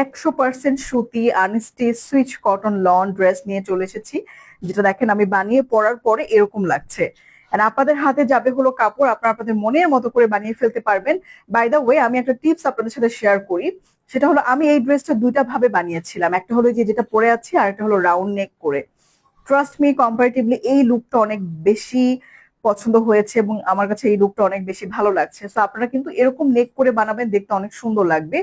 100% সুতি unstitch switch cotton loan dress নিয়ে চলে এসেছি, যেটা দেখেন আমি বানিয়ে পরার পরে এরকম লাগছে। আর আপনাদের হাতে যাবে হলো কাপড়, আপনারা আপনাদের মনের মতো করে বানিয়ে ফেলতে পারবেন। বাই দ্য ওয়ে, আমি একটা টিপস আপনাদের সাথে শেয়ার করি। সেটা হলো, আমি এই ড্রেসটা দুইটা ভাবে বানিয়েছিলাম, একটা হলো যে যেটা পরে আছি, আর একটা হলো রাউন্ড নেক করে। ট্রাস্ট মি, কম্পারেটিভলি এই লুকটা অনেক বেশি পছন্দ হয়েছে এবং আমার কাছে এই লুকটা অনেক বেশি ভালো লাগছে। সো আপনারা কিন্তু এরকম নেক করে বানাবেন, দেখতে অনেক সুন্দর লাগবে।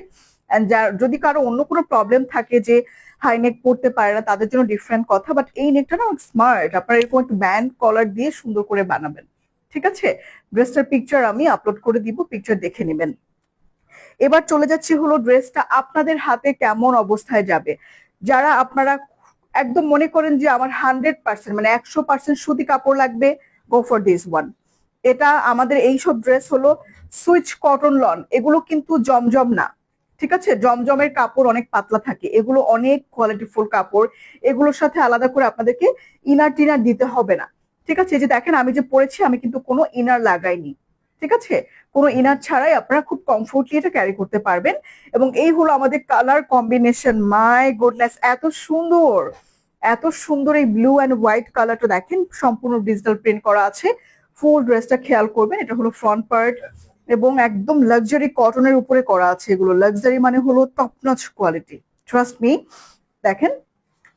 এন্ড যদি কারো অন্য কোনো প্রবলেম থাকে যে হাই নেক পড়তে পারে না, তাদের জন্য ডিফারেন্ট কথা, বাট এই নেকটা না অনেক স্মার্ট। আপনারা এরকম একটু ব্যান্ড কলার দিয়ে সুন্দর করে বানাবেন। ঠিক আছে, ড্রেসটার পিকচার আমি আপলোড করে দিব, পিকচার দেখে নেবেন। এবার চলে যাচ্ছি হলো ড্রেসটা আপনাদের হাতে কেমন অবস্থায় যাবে। যারা আপনারা একদম মনে করেন যে আমার 100% মানে 100% সুতি কাপড় লাগবে, গো ফর দিস ওয়ান। এটা আমাদের এইসব ড্রেস হলো সুইচ কটন লন, এগুলো কিন্তু জমজম না। ঠিক আছে, জমজমের কাপড় অনেক পাতলা থাকে, এগুলো অনেক কোয়ালিটিফুল কাপড়। এগুলোর সাথে আলাদা করে আপনাদেরকে ইনার টিনার দিতে হবে না। ঠিক আছে, এই যে দেখেন আমি যে পরেছি, আমি কিন্তু কোনো ইনার লাগাইনি। ঠিক আছে, কোনো ইনার ছাড়াই আপনারা খুব কমফোর্টলি এটা ক্যারি করতে পারবেন। এবং এই হলো আমাদের কালার কম্বিনেশন, মাই গুডনেস, এত সুন্দর, এত সুন্দর এই ব্লু অ্যান্ড হোয়াইট কালারটা দেখেন, সম্পূর্ণ ডিজিটাল প্রিন্ট করা আছে। ফুল ড্রেসটা খেয়াল করবেন, এটা হলো ফ্রন্ট পার্ট এবং একদম লাক্সারি কটনের উপরে করা আছে। এগুলো লাক্সারি মানে হলো top notch quality, trust me. দেখেন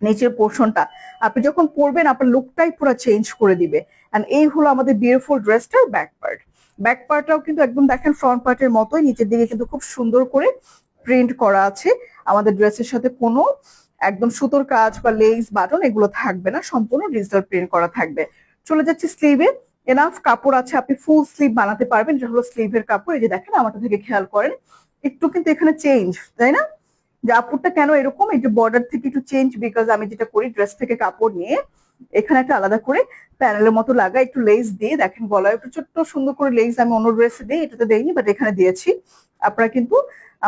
নিচের পোর্শনটা, আপনি যখন পরবেন আপনার লুকটাই পুরো চেঞ্জ করে দিবে। এন্ড এই হলো আমাদের বিউটিফুল ড্রেসটার ব্যাক পার্ট। ব্যাক পার্টটাও কিন্তু একদম দেখেন ফ্রন্ট পার্টের মতোই, নিচের দিকে কিন্তু খুব সুন্দর করে প্রিন্ট করা আছে। আমাদের ড্রেসের সাথে কোনো একদম সুতোর কাজ বা লেস বাটন এগুলো থাকবে না, সম্পূর্ণ ডিজিটাল প্রিন্ট করা থাকবে। চলে যাচ্ছে স্লিভে। এনাফ কাপড় আছে, আপনি ফুল স্লিভ বানাতে পারবেন। এটা হলো স্লিভের কাপড়, এই যে দেখেন আমারটা থেকে খেয়াল করেন, একটু কিন্তু এখানে চেঞ্জ, তাই না? যে আপুরটা কেন এরকম, এই যে বর্ডার থেকে একটু চেঞ্জ, বিকজ আমি যেটা করি ড্রেস থেকে কাপড় নিয়ে এখানে একটা আলাদা করে প্যানেলের মতো লাগা, একটু লেস দিয়ে দেখেন গলায় একটু ছোট্ট সুন্দর করে লেস আমি অন্য ড্রেসে দিই, এটাতে দেইনি বাট এখানে দিয়েছি। আপনারা কিন্তু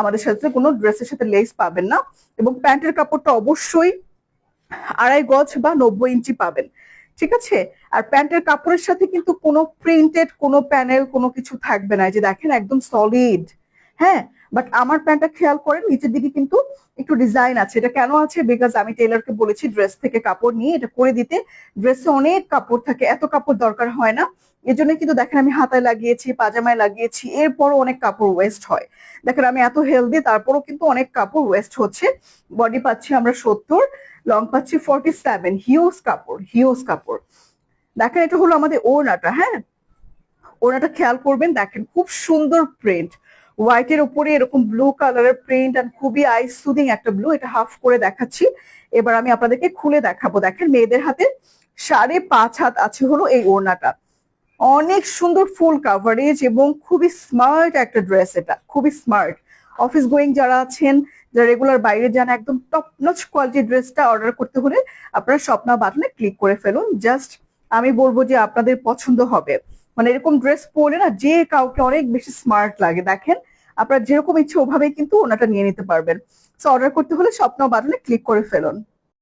আমাদের সাথে কোনো ড্রেসের সাথে লেস পাবেন না। এবং প্যান্টের কাপড়টা অবশ্যই 2.5 গজ বা 90 ইঞ্চি পাবেন। ঠিক আছে, আর প্যান্টের কাপড়ের সাথে কিন্তু কোনো প্রিন্টেড কোনো প্যানেল কোনো কিছু থাকবে না, এই যে দেখেন একদম সলিড। হ্যাঁ, বাট আমার প্যান্টটা খেয়াল করেন নিচের দিকে কিন্তু একটু ডিজাইন আছে। এটা কেন আছে, বিকজ আমি টেইলরকে বলেছি ড্রেস থেকে কাপড় নিয়ে এটা করে দিতে। ড্রেসে অনেক কাপড় থাকে, এত কাপড় দরকার হয় না। এজন্য কিন্তু দেখেন আমি হাতায় লাগিয়েছি, পাজামায় লাগিয়েছি, এরপরও অনেক কাপড় ওয়েস্ট হয়। দেখেন আমি এত হেলদি, তারপরও কিন্তু অনেক কাপড় ওয়েস্ট হচ্ছে। বডি পাচ্ছি আমরা 70, লং পাচ্ছি 47, হিউজ কাপড়, হিউজ কাপড়। দেখেন এটা হলো আমাদের ওড়নাটা। হ্যাঁ, ওড়নাটা খেয়াল করবেন, দেখেন খুব সুন্দর প্রিন্ট, হোয়াইটের উপরে এরকম ব্লু কালারের প্রিন্ট, আর খুবই আই সুদিং একটা ব্লু। এটা হাফ করে দেখাচ্ছি, এবার আমি আপনাদেরকে খুলে দেখাবো। দেখেন মেয়েদের হাতে 5.5 হাত আছে হলো এই ওড়নাটা। অনেক সুন্দর ফুল কাভারেজ এবং খুবই স্মার্ট একটা ড্রেস, এটা খুবই স্মার্ট। অফিস গোয়িং যারা আছেন, যারা রেগুলার বাইরে যান, একদম টপ নচ কোয়ালিটি ড্রেসটা অর্ডার করতে হলে আপনারা স্বপ্না বাটনে ক্লিক করে ফেলুন। জাস্ট আমি বলবো যে আপনাদের পছন্দ হবে। মানে এরকম ড্রেস পরলে না যে কাউকে অনেক বেশি স্মার্ট লাগে। দেখেন আপনার যেরকম ইচ্ছে ওভাবেই কিন্তু ওনাটা নিয়ে নিতে পারবেন। সো অর্ডার করতে হলে স্বপ্না বাটনে ক্লিক করে ফেলুন।